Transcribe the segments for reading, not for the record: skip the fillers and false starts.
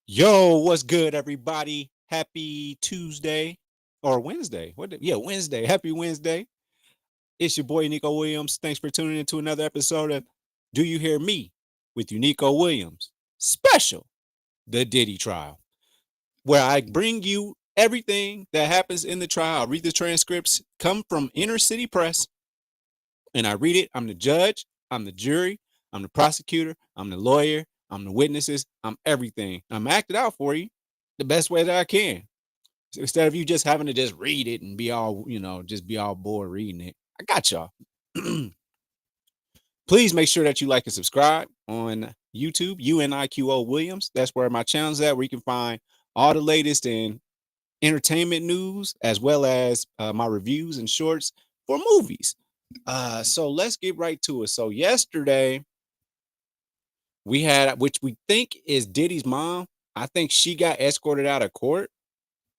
Yo, what's good, everybody? Happy Tuesday or Wednesday. Wednesday. Happy Wednesday. It's your boy, Nico Williams. Thanks for tuning in to another episode of Do You Hear Me with Nico Williams. Special, the Diddy trial, where I bring you everything that happens in the trial. Read the transcripts, come from Inner City Press, and I read it. I'm the judge, I'm the jury, I'm the prosecutor, I'm the lawyer, I'm the witnesses, I'm everything. I'm acting out for you the best way that I can. So instead of you just having to just read it and be all, just be all bored reading it, I got y'all. Please make sure that you like and subscribe on YouTube, UNIQO Williams. That's where my channel's at, where you can find all the latest in entertainment news, as well as my reviews and shorts for movies. So let's get right to it. So yesterday we had, which we think is Diddy's mom. I think she got escorted out of court.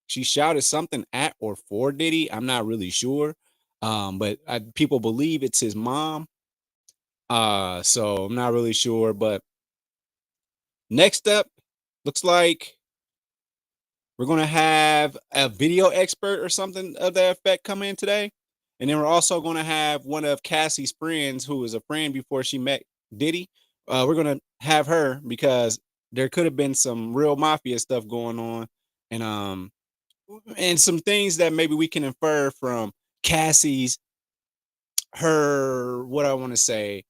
She shouted something at or for Diddy. I'm not really sure. But people believe it's his mom. So I'm not really sure. But next up, looks like we're gonna have a video expert or something of that effect come in today. And then we're also gonna have one of Cassie's friends, who was a friend before she met Diddy. We're gonna have her because there could have been some real mafia stuff going on. And some things that maybe we can infer from Cassie's, her, what I want to say,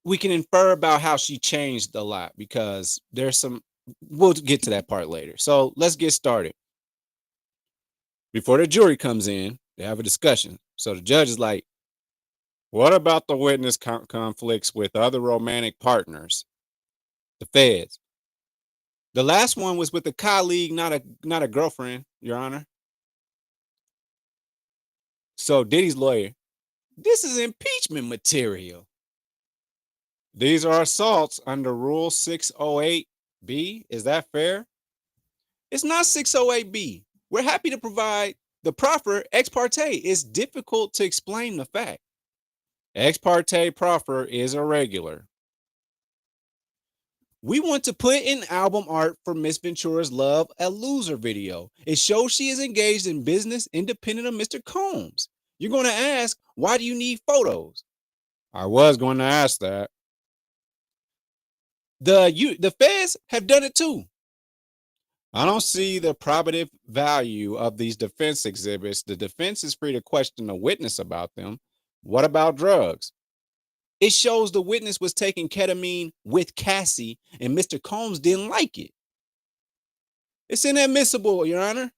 we can infer about how she changed a lot, because there's some, we'll get to that part later. So let's get started. Before the jury comes in, they have a discussion. So the judge is like, what about the witness conflicts with other romantic partners? The feds. The last one was with a colleague, not a girlfriend, Your Honor. So Diddy's lawyer, this is impeachment material. These are assaults under Rule 608B. Is that fair? It's not 608B. We're happy to provide the proffer ex parte. It's difficult to explain the fact. Ex parte proffer is irregular. We want to put in album art for Miss Ventura's Love a Loser video. It shows she is engaged in business independent of Mr. Combs. You're going to ask, why do you need photos? I was going to ask that. The feds have done it too. I don't see the probative value of these defense exhibits. The defense is free to question the witness about them. What about drugs? It shows the witness was taking ketamine with Cassie and Mr. Combs didn't like it. It's inadmissible, Your Honor.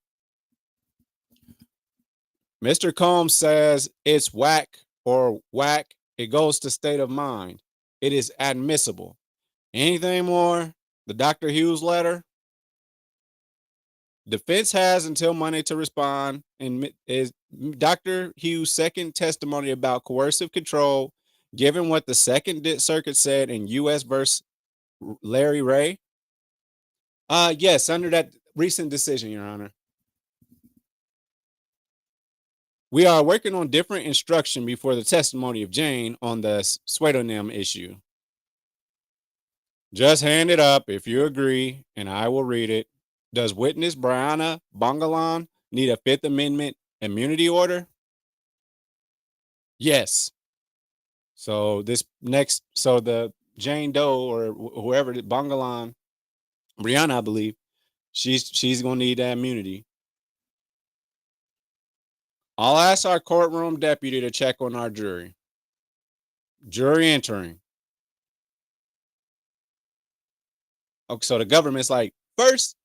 Mr. Combs says it's whack or whack. It goes to state of mind. It is admissible. Anything more? The Dr. Hughes letter? Defense has until Monday to respond. And is Dr. Hughes' second testimony about coercive control, given what the Second Circuit said in U.S. versus Larry Ray? Yes, under that recent decision, Your Honor. We are working on different instruction before the testimony of Jane on the pseudonym issue. Just hand it up if you agree, and I will read it. Does witness Brianna Bongalan need a Fifth Amendment immunity order? Yes. So the Jane Doe or whoever, Bongalan, Brianna, I believe, she's gonna need that immunity. I'll ask our courtroom deputy to check on our jury. Jury entering. Okay, so the government's like, first,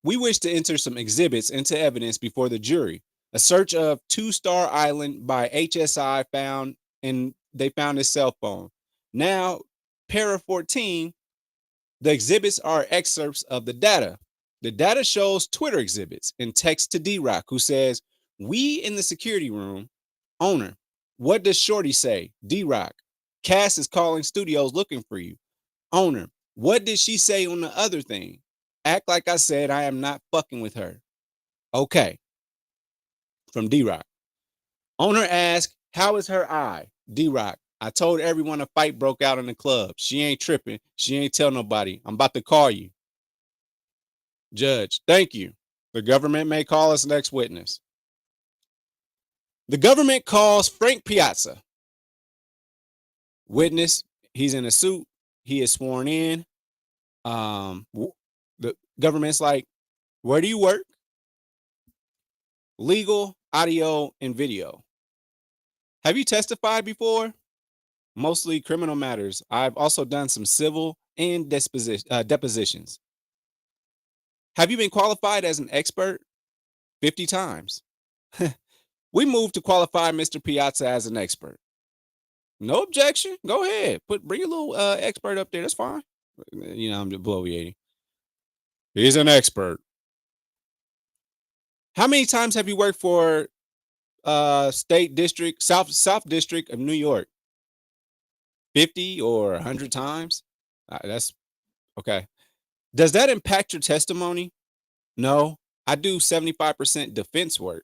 we wish to enter some exhibits into evidence before the jury. A search of Two Star Island by HSI they found his cell phone. Now, para 14, the exhibits are excerpts of the data. The data shows Twitter exhibits and text to D-Rock, who says, we in the security room, owner, what does Shorty say? D-Rock, Cass is calling studios looking for you. Owner, what did she say on the other thing? Act like I said I am not fucking with her. Okay. From D-Rock. Owner asked, how is her eye? D-Rock, I told everyone a fight broke out in the club. She ain't tripping. She ain't tell nobody. I'm about to call you. Judge, thank you. The government may call us next witness. The government calls Frank Piazza. Witness, he's in a suit. He is sworn in. The government's like, where do you work? Legal, audio, and video. Have you testified before? Mostly criminal matters. I've also done some civil and depositions. Have you been qualified as an expert? 50 times. We moved to qualify Mr. Piazza as an expert. No objection. Go ahead. Bring a little expert up there. That's fine. You know, I'm bloviating. He's an expert. How many times have you worked for state district, South District of New York? 50 or 100 times? That's okay. Does that impact your testimony? No. I do 75% defense work.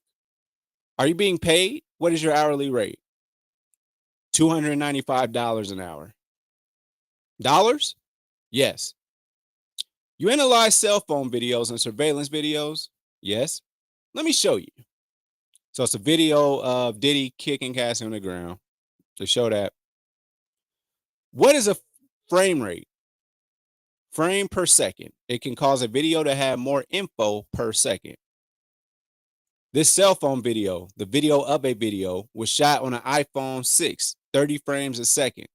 Are you being paid? What is your hourly rate? $295 an hour. Dollars? Yes. You analyze cell phone videos and surveillance videos? Yes. Let me show you. So it's a video of Diddy kicking Cassie on the ground to show that. What is a frame rate? Frame per second. It can cause a video to have more info per second. This cell phone video, the video of a video, was shot on an iPhone 6, 30 frames a second.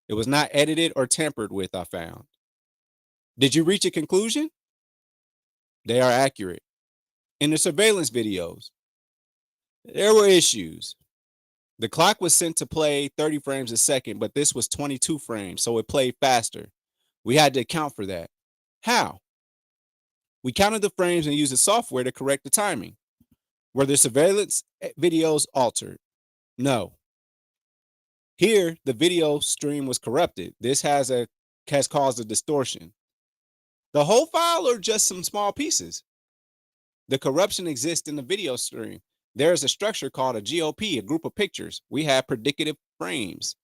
It was not edited or tampered with, I found. Did you reach a conclusion? They are accurate. In the surveillance videos, there were issues. The clock was sent to play 30 frames a second, but this was 22 frames, so it played faster. We had to account for that. How? We counted the frames and used the software to correct the timing. Were the surveillance videos altered? No. Here, the video stream was corrupted. This has caused a distortion. The whole file or just some small pieces? The corruption exists in the video stream. There is a structure called a GOP, a group of pictures. We have predicative frames.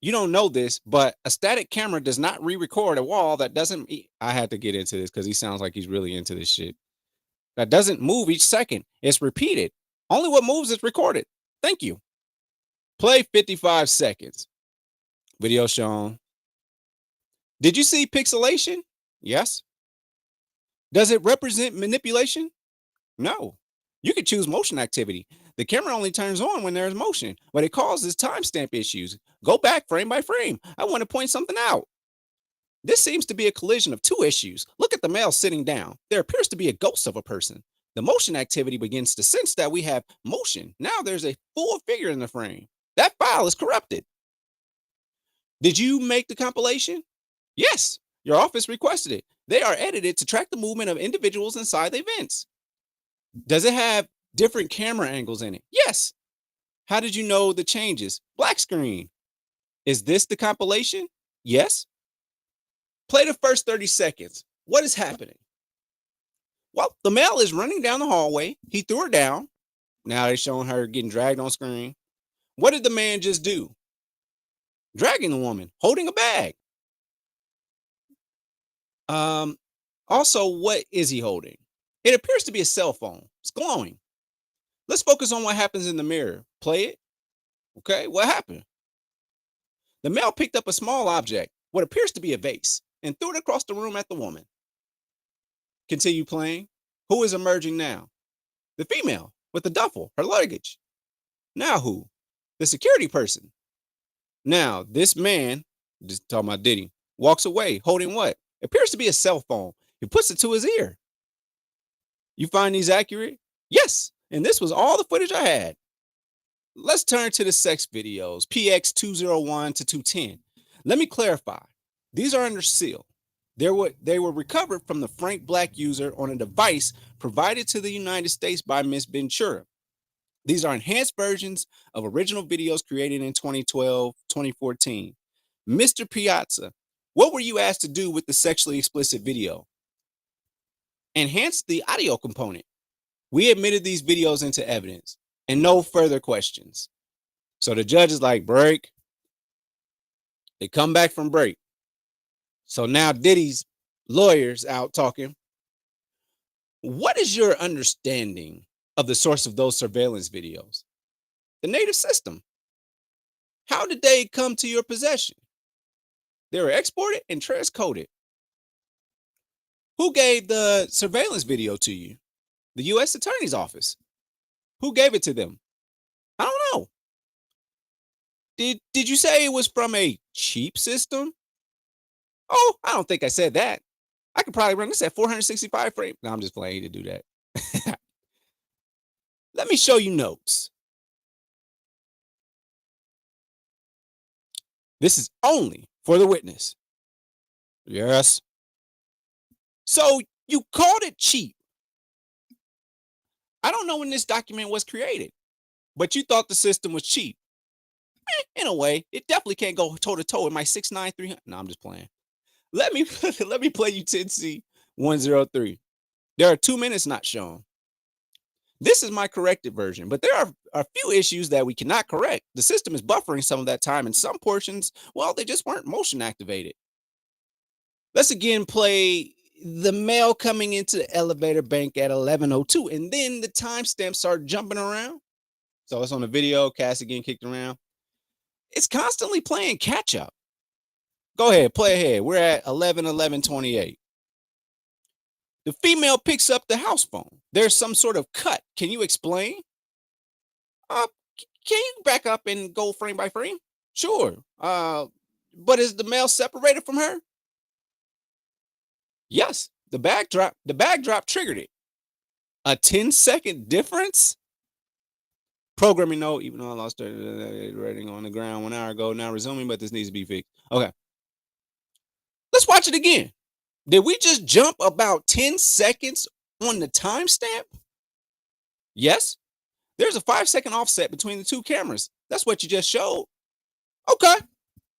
You don't know this, but a static camera does not re-record a wall that doesn't. I had to get into this because he sounds like he's really into this shit. That doesn't move each second. It's repeated. Only what moves is recorded. Thank you. Play 55 seconds. Video shown. Did you see pixelation? Yes. Does it represent manipulation? No. You can choose motion activity. The camera only turns on when there's motion, but it causes timestamp issues. Go back frame by frame. I want to point something out. This seems to be a collision of two issues. Look at the male sitting down. There appears to be a ghost of a person. The motion activity begins to sense that we have motion. Now there's a full figure in the frame. That file is corrupted. Did you make the compilation? Yes. Your office requested it. They are edited to track the movement of individuals inside the events. Does it have different camera angles in it? Yes. How did you know the changes? Black screen. Is this the compilation? Yes. Play the first 30 seconds. What is happening? Well, the male is running down the hallway. He threw her down. Now they're showing her getting dragged on screen. What did the man just do? Dragging the woman, holding a bag. Also, what is he holding? It appears to be a cell phone. It's glowing. Let's focus on what happens in the mirror. Play it. Okay, what happened? The male picked up a small object, what appears to be a vase, and threw it across the room at the woman. Continue playing. Who is emerging now? The female with the duffel, her luggage. Now who? The security person. Now this man, just talking about Diddy, walks away holding what? It appears to be a cell phone. He puts it to his ear. You find these accurate? Yes. And this was all the footage I had. Let's turn to the sex videos, PX 201 to 210. Let me clarify. These are under seal. They were recovered from the Frank Black user on a device provided to the United States by Ms. Ventura. These are enhanced versions of original videos created in 2012, 2014. Mr. Piazza, what were you asked to do with the sexually explicit video? Enhance the audio component. We admitted these videos into evidence and no further questions. So the judge is like, break. They come back from break. So now Diddy's lawyer's out talking. What is your understanding of the source of those surveillance videos? The native system. How did they come to your possession? They were exported and transcoded. Who gave the surveillance video to you? The US Attorney's Office. Who gave it to them? I don't know. Did you say it was from a cheap system? Oh, I don't think I said that. I could probably run this at 465 frames. No, I'm just playing to do that. Let me show you notes. This is only for the witness. Yes. So you called it cheap. I don't know when this document was created, but you thought the system was cheap. In a way, it definitely can't go toe to toe with my 6'9", 300. No, I'm just playing. Let me let me play you 10C 103. There are 2 minutes not shown. This is my corrected version, but there are a few issues that we cannot correct. The system is buffering some of that time, and some portions, well, they just weren't motion activated. Let's again play the mail coming into the elevator bank at 11:02, and then the timestamps start jumping around. So it's on the video, Cassie getting kicked around. It's constantly playing catch up. Go ahead, play ahead. We're at 11:28. The female picks up the house phone. There's some sort of cut. Can you explain? Uh, can you back up and go frame by frame? Sure. But is the male separated from her? Yes. The bag drop triggered it. A 10-second difference? Programming note, even though I lost the rating on the ground 1 hour ago, now resuming, but this needs to be fixed. Okay. Let's watch it again. Did we just jump about 10 seconds on the timestamp? Yes. There's a 5-second offset between the two cameras. That's what you just showed. Okay.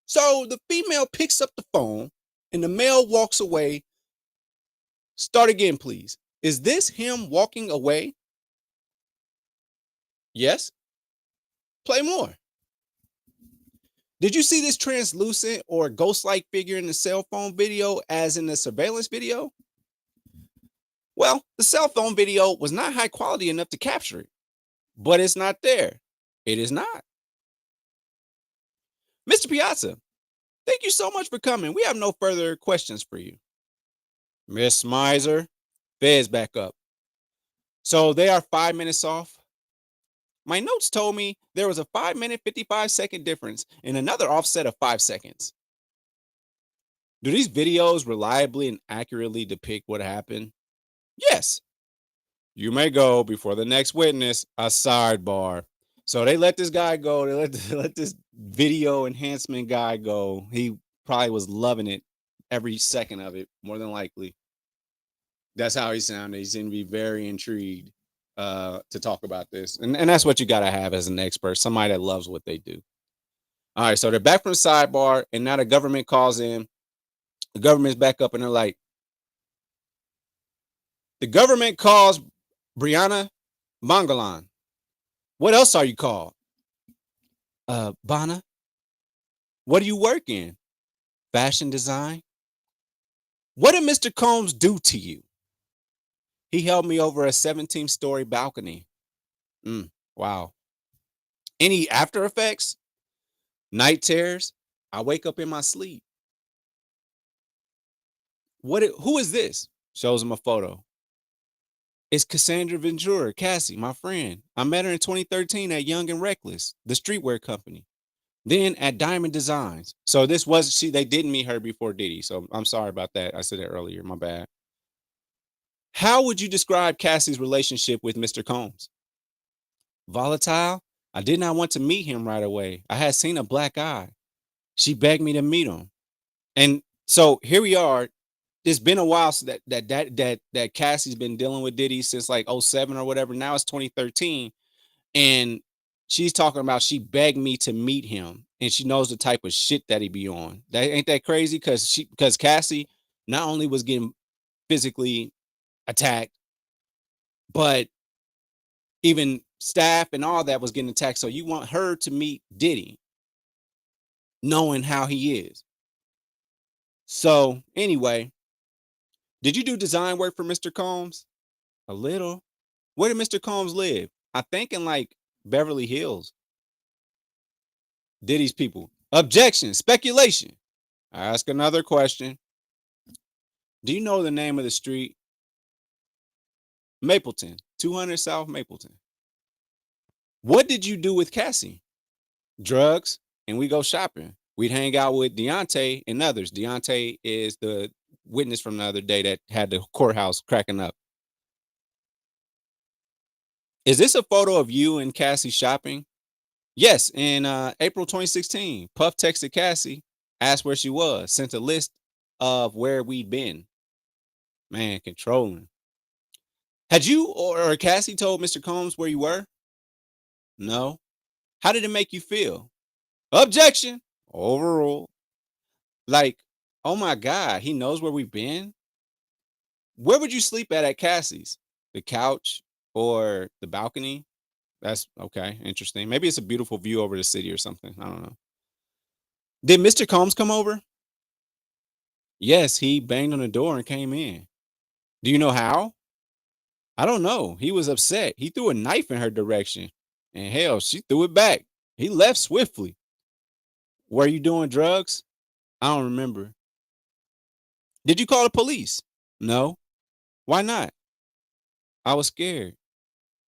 So the female picks up the phone and the male walks away. Start again, please. Is this him walking away? Yes. Play more. Did you see this translucent or ghost-like figure in the cell phone video as in the surveillance video? Well, the cell phone video was not high quality enough to capture it, but it's not there. It is not. Mr. Piazza, thank you so much for coming. We have no further questions for you. Miss Miser, feds back up. So they are 5 minutes off. My notes told me there was a 5-minute, 55-second difference and another offset of 5 seconds. Do these videos reliably and accurately depict what happened? Yes. You may go before the next witness, a sidebar. So they let this guy go. They let this video enhancement guy go. He probably was loving it every second of it, more than likely. That's how he sounded. He seemed to be very intrigued to talk about this. And that's what you got to have as an expert, somebody that loves what they do. All right, so they're back from the sidebar, and now the government calls in. The government's back up, and they're like, the government calls Brianna Mangalan. What else are you called? Bana. What do you work in? Fashion design. What did Mr. Combs do to you? He held me over a 17-story balcony. Wow. Any after effects? Night terrors? I wake up in my sleep. Who is this? Shows him a photo. It's Cassandra Ventura, Cassie, my friend. I met her in 2013 at Young and Reckless, the streetwear company. Then at Diamond Designs. So this was they didn't meet her before Diddy. So I'm sorry about that. I said that earlier. My bad. How would you describe Cassie's relationship with Mr. Combs? Volatile. I did not want to meet him right away. I had seen a black eye. She begged me to meet him. And so here we are. It's been a while so that Cassie's been dealing with Diddy since like 07 or whatever. Now it's 2013. And she's talking about she begged me to meet him. And she knows the type of shit that he be on. That ain't that crazy? Because Cassie not only was getting physically attacked, but even staff and all that was getting attacked. So you want her to meet Diddy, knowing how he is. So anyway, did you do design work for Mr. Combs? A little. Where did Mr. Combs live? I think in like Beverly Hills. Diddy's people. Objection. Speculation. I ask another question. Do you know the name of the street? Mapleton. 200 South Mapleton. What did you do with Cassie? Drugs. And we go shopping. We'd hang out with Deontay and others. Deontay is the witness from the other day that had the courthouse cracking up. Is this a photo of you and Cassie shopping? Yes, in April 2016, Puff texted Cassie, asked where she was, sent a list of where we'd been. Man, controlling. Had you or Cassie told Mr. Combs where you were? No. How did it make you feel? Objection. Overruled. Like, oh my God, he knows where we've been? Where would you sleep at Cassie's? The couch or the balcony? That's okay. Interesting. Maybe it's a beautiful view over the city or something. I don't know. Did Mr. Combs come over? Yes, he banged on the door and came in. Do you know how? I don't know. He was upset. He threw a knife in her direction. And hell, she threw it back. He left swiftly. Were you doing drugs? I don't remember. Did you call the police? No. Why not? I was scared.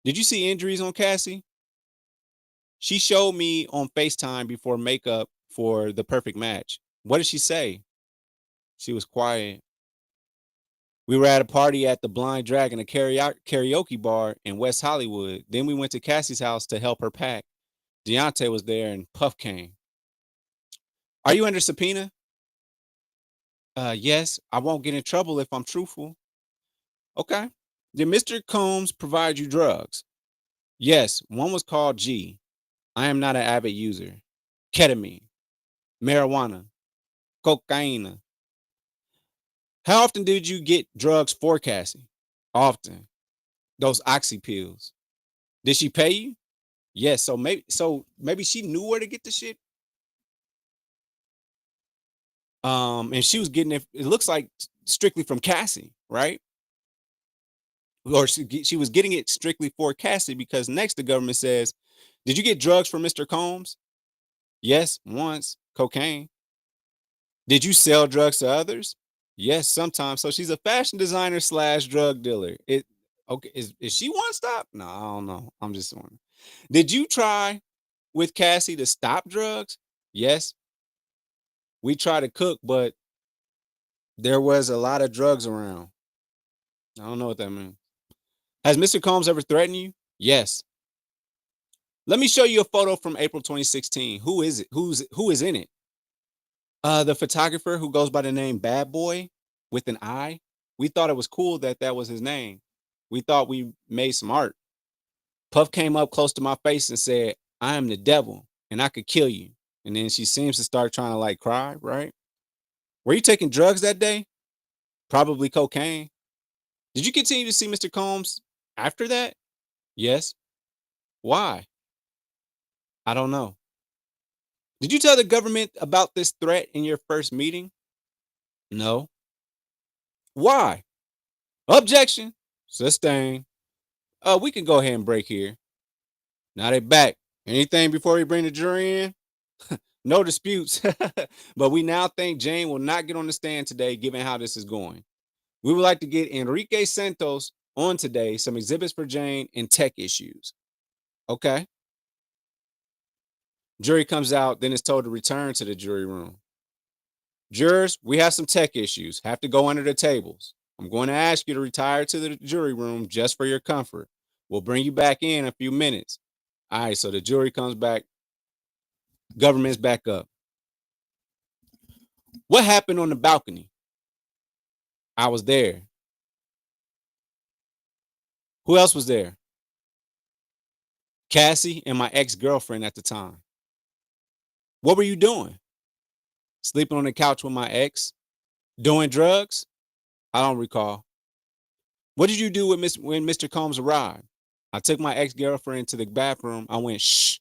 Did you see injuries on Cassie? She showed me on FaceTime before makeup for the perfect match. What did she say? She was quiet. We were at a party at the Blind Dragon, a karaoke bar in West Hollywood. Then we went to Cassie's house to help her pack. Deontay was there and Puff came. Are you under subpoena? Yes. I won't get in trouble if I'm truthful. Okay. Did Mr. Combs provide you drugs? Yes. One was called G. I am not an avid user. Ketamine, marijuana, cocaine. How often did you get drugs for Cassie? Often. Those oxy pills. Did she pay you? Yes. So maybe she knew where to get the shit. And she was getting it. It looks like strictly from Cassie, right? Or she was getting it strictly for Cassie because next the government says, "Did you get drugs from Mr. Combs?" Yes, once. Cocaine. Did you sell drugs to others? Yes, sometimes. So she's a fashion designer slash drug dealer. It okay? Is she one stop? No, I don't know. I'm just wondering. Did you try with Cassie to stop drugs? Yes, we tried to cook, but there was a lot of drugs around. I don't know what that means. Has Mr. Combs ever threatened you? Yes. Let me show you a photo from April 2016. Who is it? Who is in it? The photographer who goes by the name Bad Boy with an I. We thought it was cool that that was his name. We thought we made some art. Puff came up close to my face and said, "I am the devil and I could kill you." And then she seems to start trying to like cry, right? Were you taking drugs that day? Probably cocaine. Did you continue to see Mr. Combs after that? Yes. Why? I don't know. Did you tell the government about this threat in your first meeting? No. Why? Objection. Sustained. We can go ahead and break here. Now they back. Anything before we bring the jury in? No disputes. But we now think Jane will not get on the stand today, given how this is going. We would like to get Enrique Santos on today, some exhibits for Jane and tech issues. Okay. Jury comes out, then is told to return to the jury room. Jurors, we have some tech issues. Have to go under the tables. I'm going to ask you to retire to the jury room just for your comfort. We'll bring you back in a few minutes. All right, so the jury comes back. Government's back up. What happened on the balcony? I was there. Who else was there? Cassie and my ex-girlfriend at the time. What were you doing? Sleeping on the couch with my ex? Doing drugs? I don't recall. What did you do with when Mr. Combs arrived? I took my ex-girlfriend to the bathroom. I went, shh.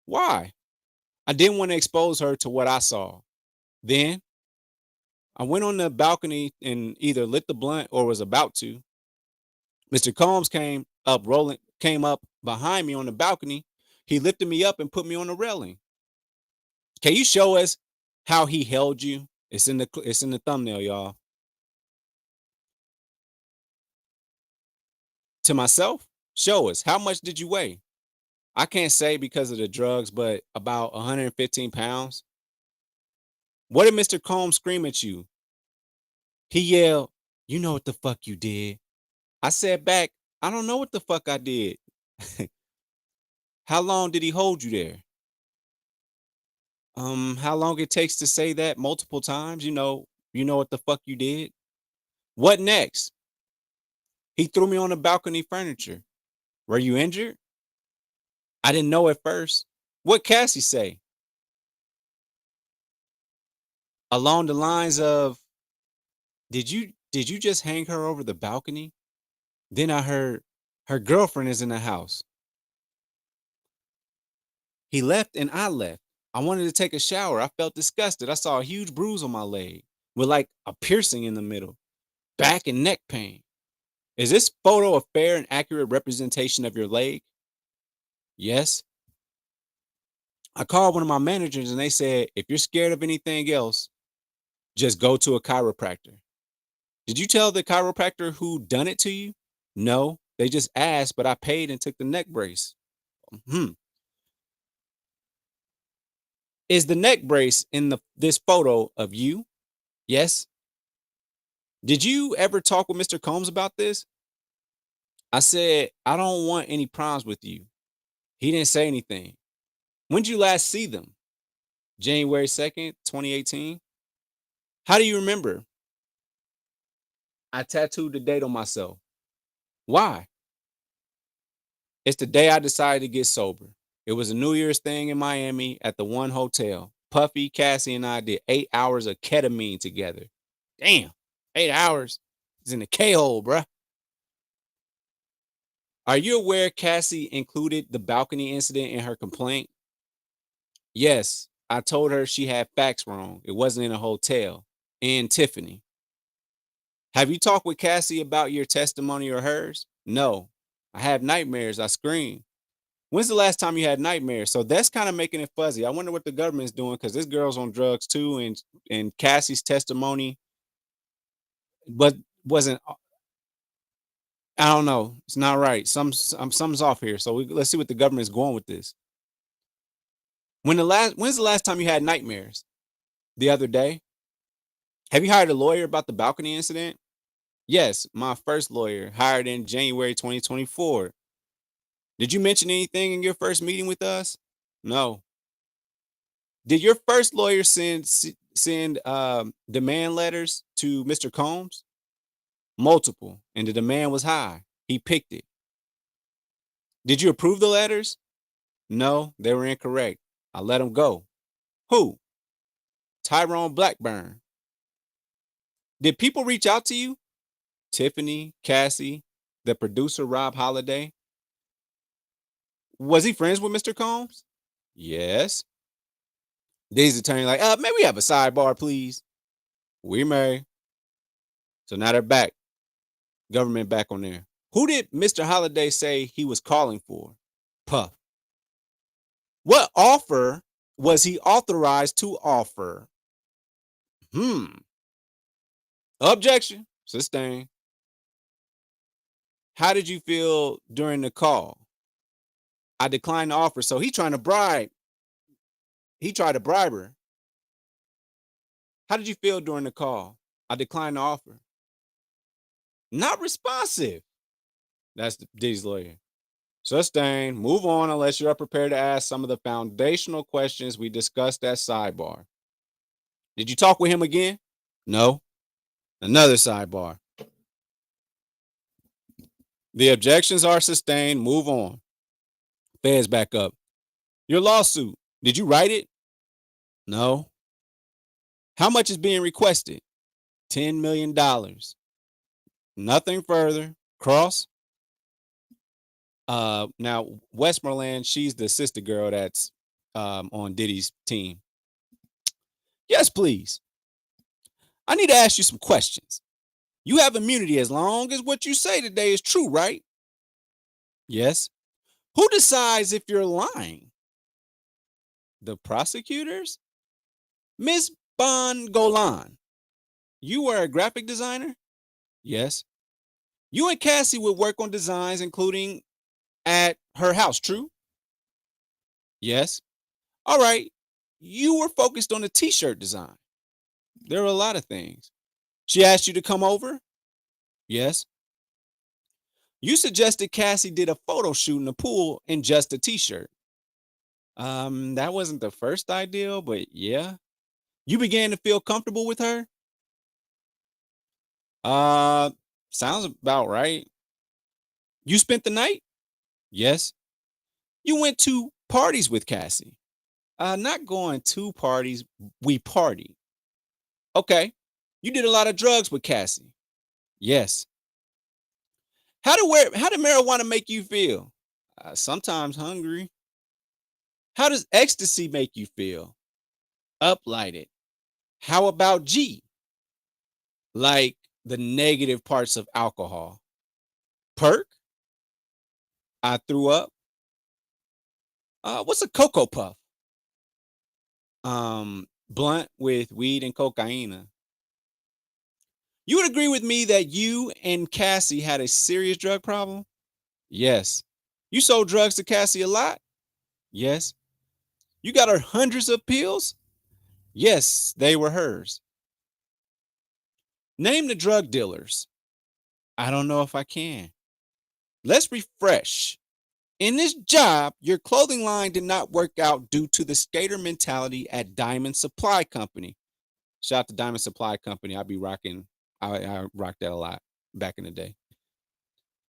Why? I didn't want to expose her to what I saw. Then I went on the balcony and either lit the blunt or was about to. Mr. Combs came up behind me on the balcony. He lifted me up and put me on the railing. Can you show us how he held you? It's in the thumbnail, y'all. To myself, show us. How much did you weigh? I can't say because of the drugs, but about 115 pounds. What did Mr. Combs scream at you? He yelled, "You know what the fuck you did." I said back, "I don't know what the fuck I did." How long did he hold you there? How long it takes to say that multiple times? You know what the fuck you did? What next? He threw me on the balcony furniture. Were you injured? I didn't know at first. What Cassie say? Along the lines of, did you just hang her over the balcony? Then I heard her girlfriend is in the house. He left and I left. I wanted to take a shower. I felt disgusted. I saw a huge bruise on my leg with like a piercing in the middle, back and neck pain. Is this photo a fair and accurate representation of your leg? Yes. I called one of my managers and they said, if you're scared of anything else, just go to a chiropractor. Did you tell the chiropractor who done it to you? No, they just asked, but I paid and took the neck brace. Hmm. Is the neck brace in this photo of you? Yes. Did you ever talk with Mr. Combs about this? I said, I don't want any problems with you. He didn't say anything. When did you last see them? January 2nd, 2018. How do you remember? I tattooed the date on myself. Why? It's the day I decided to get sober. It was a New Year's thing in Miami at the one hotel. Puffy, Cassie, and I did 8 hours of ketamine together. Damn, 8 hours. It's in the K-hole, bruh. Are you aware Cassie included the balcony incident in her complaint? Yes, I told her she had facts wrong. It wasn't in a hotel. And Tiffany. Have you talked with Cassie about your testimony or hers? No. I have nightmares. I scream. When's the last time you had nightmares? So that's kind of making it fuzzy. I wonder what the government's doing because this girl's on drugs too, and Cassie's testimony, but wasn't. I don't know. It's not right. Something's off here. So let's see what the government's going with this. When's the last time you had nightmares? The other day. Have you hired a lawyer about the balcony incident? Yes, my first lawyer hired in January 2024. Did you mention anything in your first meeting with us? No. Did your first lawyer send demand letters to Mr. Combs? Multiple, and the demand was high. He picked it. Did you approve the letters? No, they were incorrect. I let him go. Who? Tyrone Blackburn. Did people reach out to you? Tiffany, Cassie, the producer Rob Holiday. Was he friends with Mr. Combs? Yes. Diddy's attorney like, may we have a sidebar, please? We may. So now they're back. Government back on there. Who did Mr. Holiday say he was calling for? Puff. What offer was he authorized to offer? Objection. Sustain. How did you feel during the call? I declined the offer. So he trying to bribe. He tried to bribe her. How did you feel during the call? I declined the offer. Not responsive. That's Diddy's lawyer. Sustain. Move on unless you're prepared to ask some of the foundational questions we discussed at sidebar. Did you talk with him again? No. Another sidebar. The objections are sustained. Move on. Feds back up. Your lawsuit. Did you write it? No. How much is being requested? $10 million. Nothing further. Cross. Now Westmoreland, she's the sister girl that's on Diddy's team. Yes, please. I need to ask you some questions. You have immunity as long as what you say today is true, right? Yes. Who decides if you're lying? The prosecutors? Miss Golan, you were a graphic designer? Yes. You and Cassie would work on designs, including at her house, true? Yes. All right. You were focused on the t shirt design. There were a lot of things. She asked you to come over? Yes. You suggested Cassie did a photo shoot in the pool in just a t shirt. That wasn't the first idea, but yeah. You began to feel comfortable with her? Uh, Sounds about right. You spent the night? Yes. You went to parties with Cassie? Not going to parties. We party. Okay. You did a lot of drugs with Cassie? Yes. How did marijuana make you feel? Sometimes hungry. How does ecstasy make you feel? Uplighted. How about G? Like the negative parts of alcohol. Perk? I threw up. What's a cocoa puff? Blunt with weed and cocaine. You would agree with me that you and Cassie had a serious drug problem? Yes. You sold drugs to Cassie a lot? Yes. You got her hundreds of pills? Yes, they were hers. Name the drug dealers. I don't know if I can. Let's refresh. In this job, your clothing line did not work out due to the skater mentality at Diamond Supply Company. Shout out to Diamond Supply Company. I'd be rocking. I rocked that a lot back in the day.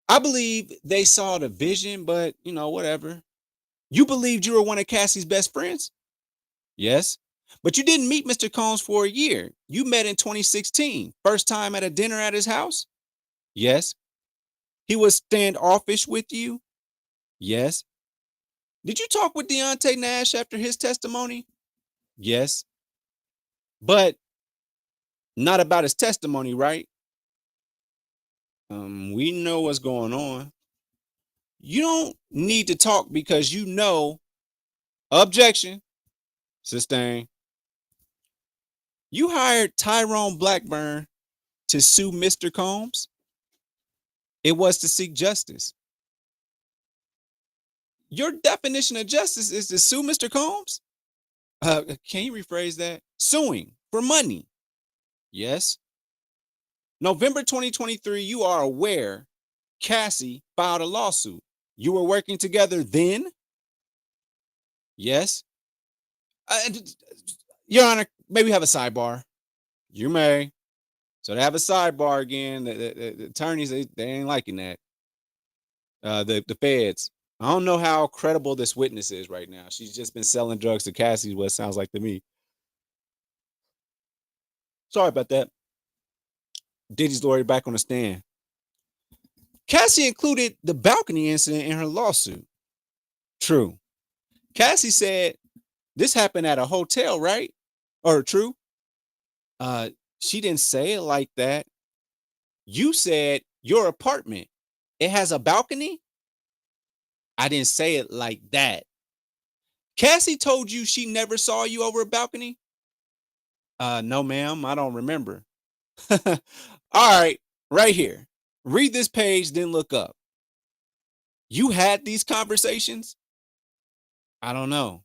I believe they saw the vision, but whatever. You believed you were one of Cassie's best friends? Yes. But you didn't meet Mr. Combs for a year. You met in 2016. First time at a dinner at his house? Yes. He was standoffish with you? Yes. Did you talk with Deontay Nash after his testimony? Yes. But not about his testimony, right? We know what's going on. You don't need to talk because objection, sustain. You hired Tyrone Blackburn to sue Mr. Combs. It was to seek justice. Your definition of justice is to sue Mr. Combs? Can you rephrase that? Suing for money. Yes. November 2023, you are aware Cassie filed a lawsuit. You were working together then? Yes. Uh, Your Honor, maybe have a sidebar. You may. So they have a sidebar again. The attorneys, they ain't liking that. The feds. I don't know how credible this witness is right now. She's just been selling drugs to Cassie, what it sounds like to me. Sorry about that. Diddy's lawyer back on the stand. Cassie included the balcony incident in her lawsuit. True. Cassie said this happened at a hotel, right? Or true? Uh, she didn't say it like that. You said your apartment. It has a balcony? I didn't say it like that. Cassie told you she never saw you over a balcony? No, ma'am. I don't remember. All right, right here. Read this page, then look up. You had these conversations? I don't know.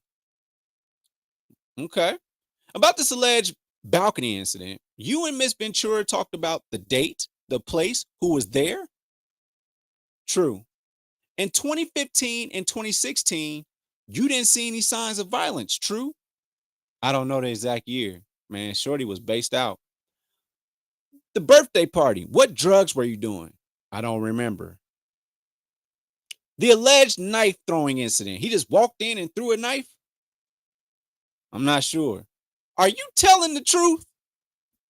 Okay. About this alleged balcony incident, you and Miss Ventura talked about the date, the place, who was there? True. In 2015 and 2016, you didn't see any signs of violence, true? I don't know the exact year. Man, Shorty was based out. The birthday party, what drugs were you doing? I don't remember. The alleged knife throwing incident, he just walked in and threw a knife? I'm not sure. Are you telling the truth?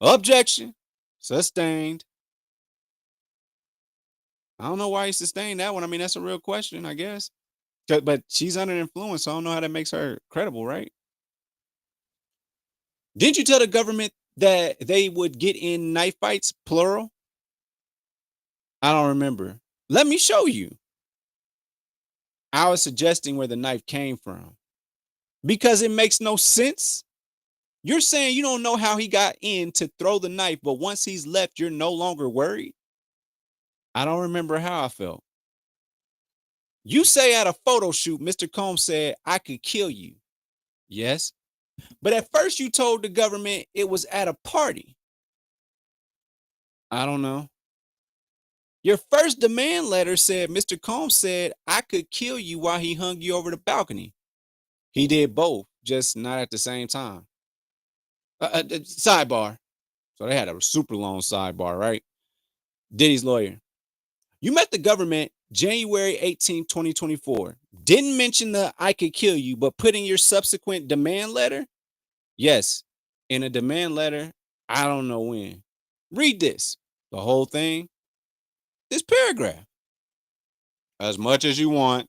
Objection. Sustained. I don't know why he sustained that one. I mean, that's a real question, I guess. But she's under influence, so I don't know how that makes her credible, right? Didn't you tell the government that they would get in knife fights, plural? I don't remember. Let me show you. I was suggesting where the knife came from because it makes no sense. You're saying you don't know how he got in to throw the knife, but once he's left, you're no longer worried. I don't remember how I felt. You say at a photo shoot, Mr. Combs said, I could kill you. Yes. But at first, you told the government it was at a party. I don't know. Your first demand letter said Mr. Combs said, I could kill you while he hung you over the balcony. He did both, just not at the same time. Sidebar. So they had a super long sidebar, right? Diddy's lawyer. You met the government January 18th, 2024. Didn't mention the I could kill you, but put in your subsequent demand letter? Yes. In a demand letter, I don't know when. Read this. The whole thing. This paragraph. As much as you want.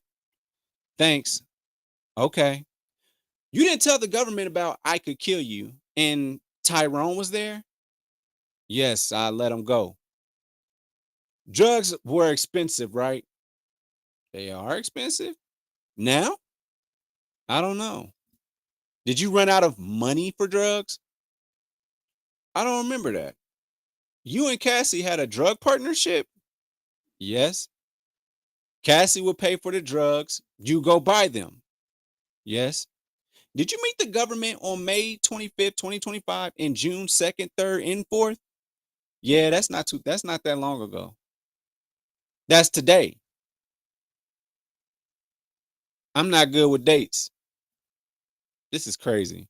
Thanks. Okay. You didn't tell the government about I could kill you and Tyrone was there? Yes, I let him go. Drugs were expensive, right? They are expensive. Now? I don't know. Did you run out of money for drugs? I don't remember that. You and Cassie had a drug partnership? Yes. Cassie would pay for the drugs. You go buy them? Yes. Did you meet the government on May 25th, 2025 and June 2nd, 3rd, and 4th? Yeah, that's not that long ago. That's today. I'm not good with dates. This is crazy.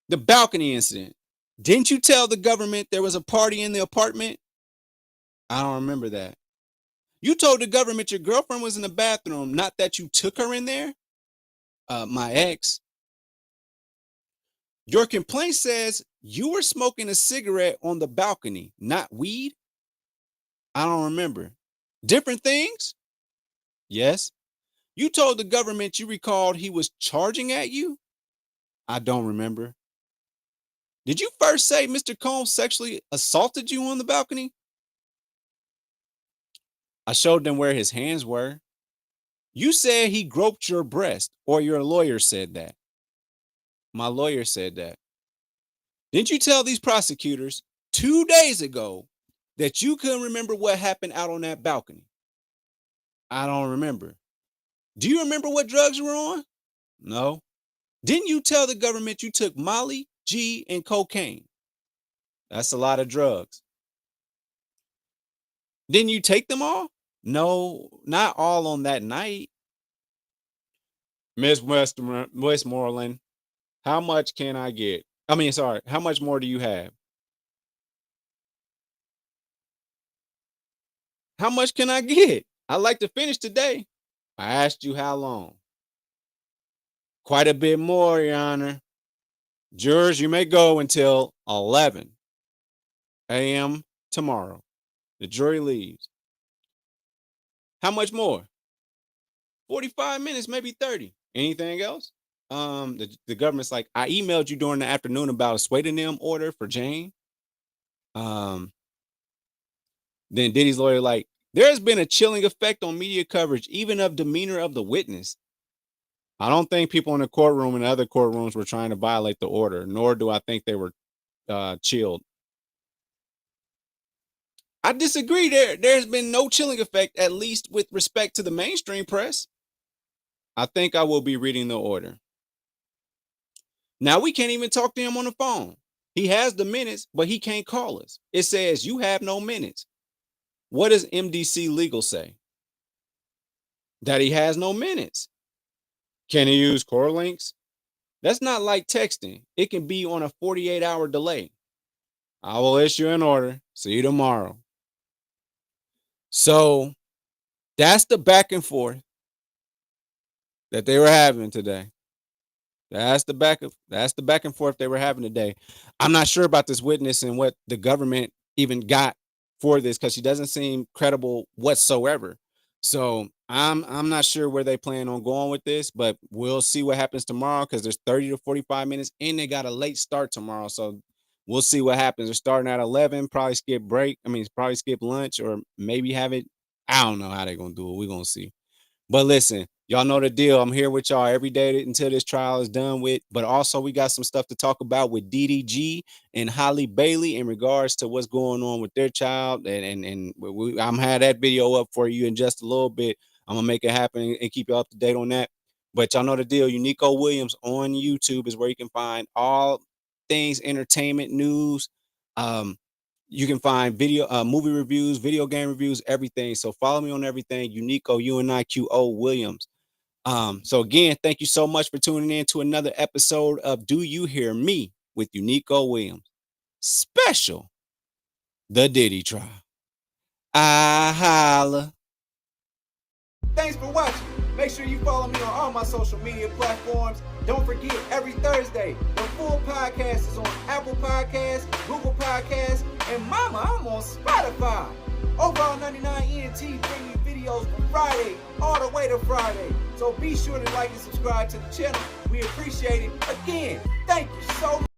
The balcony incident. Didn't you tell the government there was a party in the apartment? I don't remember that. You told the government your girlfriend was in the bathroom, not that you took her in there? My ex. Your complaint says you were smoking a cigarette on the balcony, not weed? I don't remember. Different things? Yes. You told the government you recalled he was charging at you? I don't remember. Did you first say Mr. Combs sexually assaulted you on the balcony? I showed them where his hands were. You said he groped your breast, or your lawyer said that. My lawyer said that. Didn't you tell these prosecutors 2 days ago that you couldn't remember what happened out on that balcony? I don't remember. Do you remember what drugs you were on? No. Didn't you tell the government you took Molly, G, and cocaine? That's a lot of drugs. Didn't you take them all? No, not all on that night. Miss Westmoreland, how much can I get? I mean, sorry, how much more do you have? How much can I get? I'd like to finish today. I asked you how long. Quite a bit more, Your Honor. Jurors, you may go until 11 a.m. tomorrow. The jury leaves. How much more? 45 minutes, maybe 30. Anything else? The government's like, I emailed you during the afternoon about a sway to them order for Jane. Um, then Diddy's lawyer like, there has been a chilling effect on media coverage, even of demeanor of the witness. I don't think people in the courtroom and other courtrooms were trying to violate the order, nor do I think they were chilled. I disagree. There's been no chilling effect, at least with respect to the mainstream press. I think I will be reading the order. Now we can't even talk to him on the phone. He has the minutes, but he can't call us. It says you have no minutes. What does MDC legal say? That he has no minutes. Can he use core links? That's not like texting. It can be on a 48-hour delay. I will issue an order. See you tomorrow. So that's the back and forth that they were having today. That's the back and forth they were having today. I'm not sure about this witness and what the government even got for this because she doesn't seem credible whatsoever. So I'm not sure where they plan on going with this, but we'll see what happens tomorrow because there's 30 to 45 minutes and they got a late start tomorrow. So we'll see what happens. They're starting at 11, probably skip break. I mean, probably skip lunch or maybe have it. I don't know how they're going to do it. We're going to see. But listen, y'all know the deal. I'm here with y'all every day until this trial is done with. But also, we got some stuff to talk about with DDG and Holly Bailey in regards to what's going on with their child. I'm had that video up for you in just a little bit. I'm gonna make it happen and keep you up to date on that. But y'all know the deal. Unico Williams on YouTube is where you can find all things entertainment news. You can find video, movie reviews, video game reviews, everything. So follow me on everything. Unico, UNIQO Williams. So again, thank you so much for tuning in to another episode of Do You Hear Me with Unico Williams. Special, the Diddy trial. I holla. Thanks for watching. Make sure you follow me on all my social media platforms. Don't forget, every Thursday, the full podcast is on Apple Podcasts, Google Podcasts, and mama, I'm on Spotify. Overall 99 ENT bring you videos from Friday all the way to Friday. So be sure to like and subscribe to the channel. We appreciate it. Again, thank you so much.